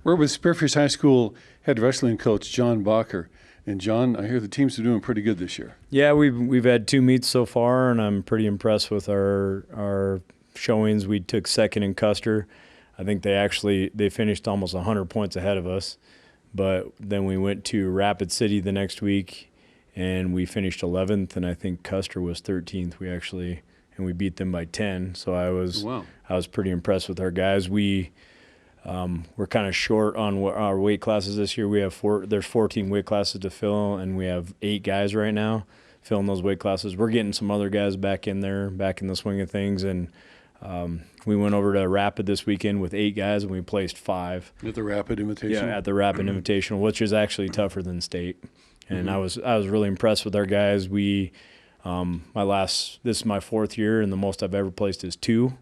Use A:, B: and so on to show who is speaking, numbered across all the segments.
A: We're with Spearfish High School head wrestling coach John Bokker. And John, I hear the teams are doing pretty good this year.
B: Yeah, we've had 2 meets so far, and I'm pretty impressed with our showings. We took second in Custer. I think they finished almost 100 points ahead of us. But then we went to Rapid City the next week, and we finished 11th, and I think Custer was 13th. We beat them by 10. So I was pretty impressed with our guys. We're kind of short on our weight classes this year. There's 14 weight classes to fill, and we have 8 guys right now filling those weight classes. We're getting some other guys back in the swing of things, and we went over to Rapid this weekend with 8 guys, and we placed 5.
A: At the Rapid Invitational?
B: Yeah, at the Rapid Invitational, which is actually tougher than state. And I was really impressed with our guys. This is my 4th year, and the most I've ever placed is 2.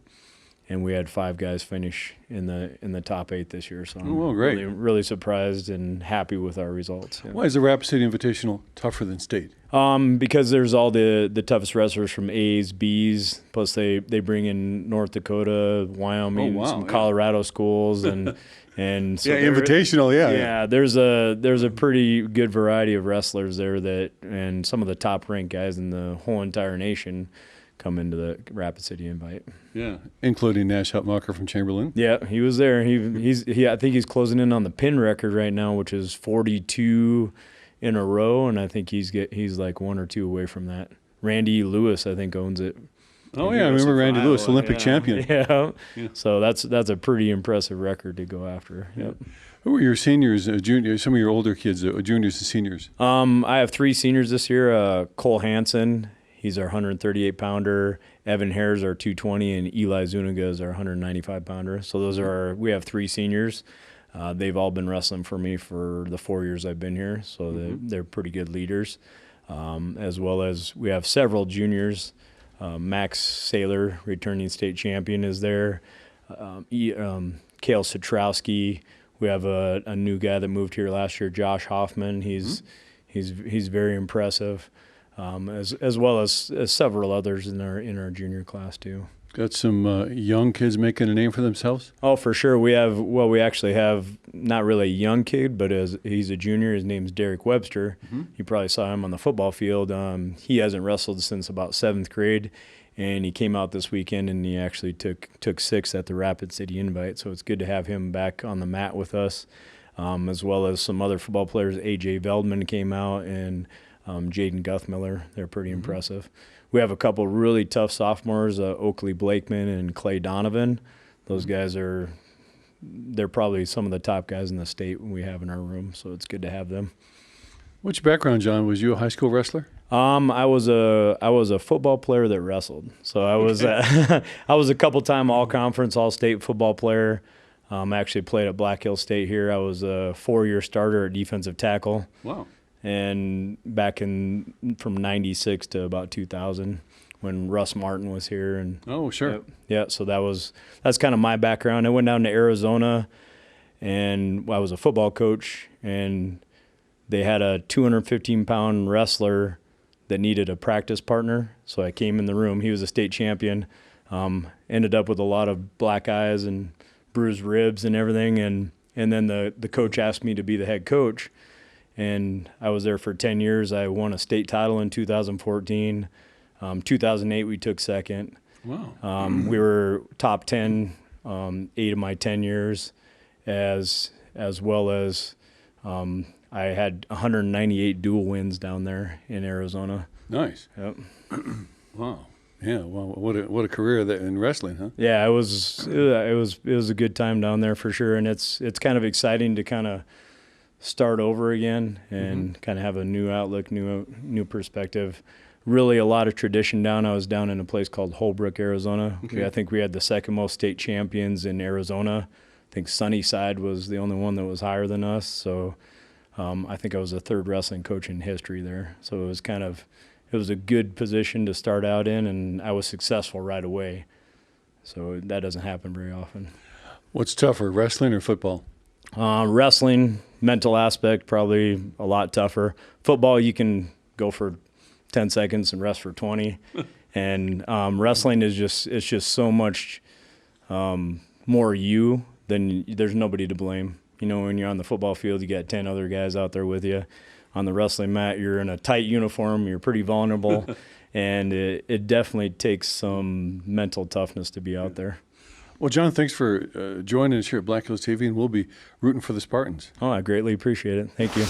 B: And we had 5 guys finish in the top 8 this year. So I'm
A: great.
B: Really surprised and happy with our results. Yeah.
A: Why is the Rapid City Invitational tougher than state?
B: Because there's all the toughest wrestlers from A's, B's, plus they bring in North Dakota, Wyoming, some Colorado schools, and so
A: invitational,
B: yeah. There's a pretty good variety of wrestlers there and some of the top ranked guys in the whole entire nation come into the Rapid City Invite.
A: Yeah, including Nash Hutmacher from Chamberlain.
B: Yeah, he was there. I think he's closing in on the pin record right now, which is 42 in a row, and I think he's like 1 or 2 away from that. Randy Lewis, I think, owns it.
A: Oh yeah, I remember Randy Lewis, Olympic champion.
B: Yeah. So that's a pretty impressive record to go after. Yep.
A: Who are your seniors, juniors, some of your older kids, juniors and seniors?
B: I have 3 seniors this year. Cole Hansen, he's our 138-pounder. Evan Hare's our 220, and Eli Zuniga is our 195-pounder. So we have 3 seniors. They've all been wrestling for me for the 4 years I've been here, so they're pretty good leaders. As well as we have several juniors. Max Saylor, returning state champion, is there. Kale Satrowski. We have a new guy that moved here last year, Josh Hoffman. He's very impressive. As well as several others in our junior class too.
A: Got some young kids making a name for themselves?
B: Oh, for sure. We actually have not really a young kid, but he's a junior. His name's Derek Webster. You probably saw him on the football field. He hasn't wrestled since about 7th grade, and he came out this weekend, and he actually took 6th at the Rapid City Invite. So it's good to have him back on the mat with us, as well as some other football players. A.J. Veldman came out, and Jaden Guthmiller. They're pretty impressive. We have a couple really tough sophomores, Oakley Blakeman and Clay Donovan. Those guys they're probably some of the top guys in the state we have in our room, so it's good to have them.
A: What's your background, John? Was you a high school wrestler?
B: I was a football player that wrestled. So I was I was a couple-time all-conference, all-state football player. I actually played at Black Hill State here. I was a 4-year starter at defensive tackle.
A: Wow.
B: And from 96 to about 2000 when Russ Martin was here. And
A: oh, sure.
B: So that's kind of my background. I went down to Arizona, and I was a football coach, and they had a 215-pound wrestler that needed a practice partner. So I came in the room. He was a state champion. Ended up with a lot of black eyes and bruised ribs and everything. And then the coach asked me to be the head coach. And I was there for 10 years. I won a state title in 2014. 2008, we took 2nd.
A: Wow.
B: We were top 10 8 of my 10 years, as well as I had 198 dual wins down there in Arizona.
A: Nice.
B: Yep.
A: Wow. Yeah. Well, what a career in wrestling, huh?
B: Yeah, it was a good time down there for sure, and it's kind of exciting to kind of start over again and kind of have a new outlook, new perspective. Really a lot of tradition down. I was down in a place called Holbrook, Arizona.
A: Okay.
B: I think we had the 2nd most state champions in Arizona. I think Sunnyside was the only one that was higher than us. So I think I was the 3rd wrestling coach in history there. So it was a good position to start out in, and I was successful right away. So that doesn't happen very often.
A: What's tougher, wrestling or football?
B: Wrestling, mental aspect, probably a lot tougher. Football, you can go for 10 seconds and rest for 20. And wrestling is just so much more you than there's nobody to blame. You know, when you're on the football field, you got 10 other guys out there with you. On the wrestling mat, you're in a tight uniform. You're pretty vulnerable, and it definitely takes some mental toughness to be out there.
A: Well, John, thanks for joining us here at Black Hills TV, and we'll be rooting for the Spartans.
B: Oh, I greatly appreciate it. Thank you.